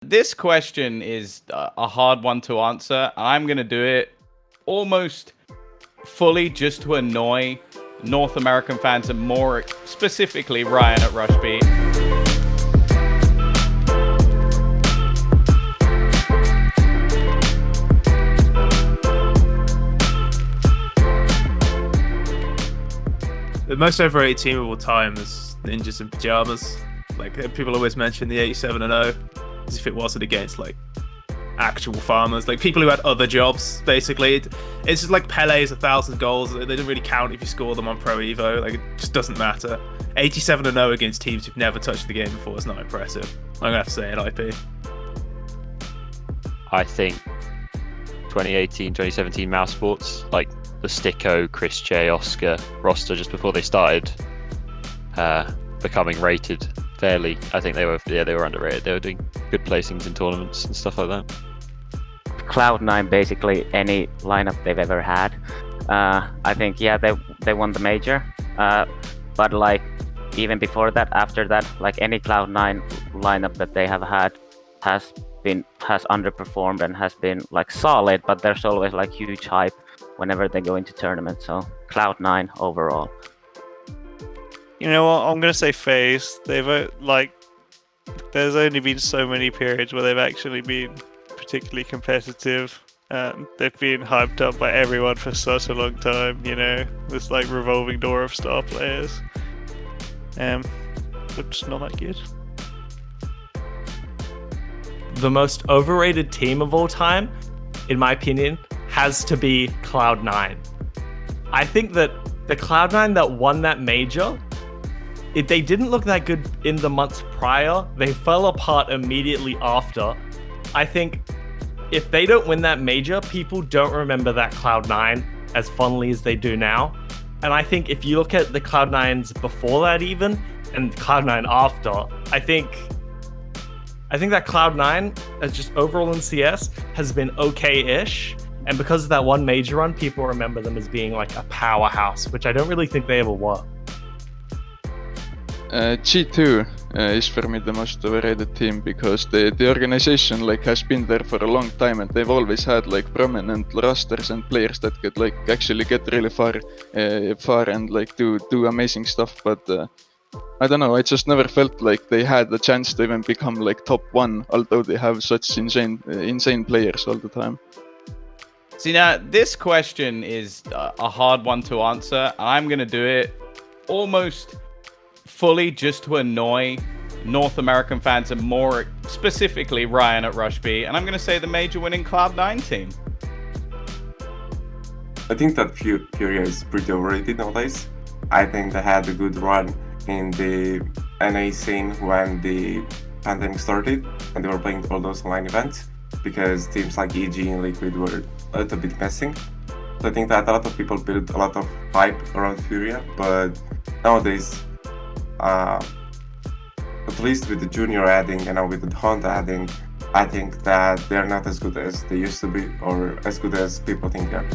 This question is a hard one to answer. I'm going to do it almost fully just to annoy North American fans and more specifically Ryan at Rush B. The most overrated team of all time is Ninjas in Pajamas. Like, people always mention the 87-0 as if it wasn't against like actual farmers, like people who had other jobs. Basically, it's just like Pele's 1,000 goals. They don't really count if you score them on Pro Evo. Like, it just doesn't matter. 87-0 against teams who've never touched the game before is not impressive. I'm gonna have to say it, IP. I think 2018, 2017 Mouse Sports, like the Sticko, Chris J, Oscar roster just before they started becoming rated fairly. I think they were underrated. They were doing good placings in tournaments and stuff like that. Cloud9, basically any lineup they've ever had. I think they won the major, but like even before that, after that, like any Cloud9 lineup that they have had has underperformed and has been like solid, but there's always like huge hype whenever they go into tournaments. So Cloud9 overall. You know what? I'm gonna say FaZe. They've there's only been so many periods where they've actually been particularly competitive. They've been hyped up by everyone for such a long time. You know, this like revolving door of star players. But just not that good. The most overrated team of all time, in my opinion, has to be Cloud9. I think that the Cloud9 that won that major, they didn't look that good in the months prior. They fell apart immediately after. I think if they don't win that major, people don't remember that Cloud9 as fondly as they do now. And I think if you look at the Cloud9s before that even, and Cloud9 after, I think that Cloud9, as just overall in CS, has been okay-ish. And because of that one major run, people remember them as being like a powerhouse, which I don't really think they ever were. G2 is for me the most overrated team because the organization like has been there for a long time and they've always had like prominent rosters and players that could like actually get really far and like do amazing stuff. But I don't know, I just never felt like they had the chance to even become like top 1, although they have such insane players all the time. See, now this question is a hard one to answer. I'm gonna do it almost fully just to annoy North American fans and more specifically Ryan at Rush B, and I'm going to say the major winning Cloud9 team. I think that Furia is pretty overrated nowadays. I think they had a good run in the NA scene when the pandemic started and they were playing all those online events because teams like EG and Liquid were a little bit messing. So I think that a lot of people built a lot of hype around Furia, but nowadays at least with the junior adding and now with the Honda adding, I think that they're not as good as they used to be or as good as people think they are.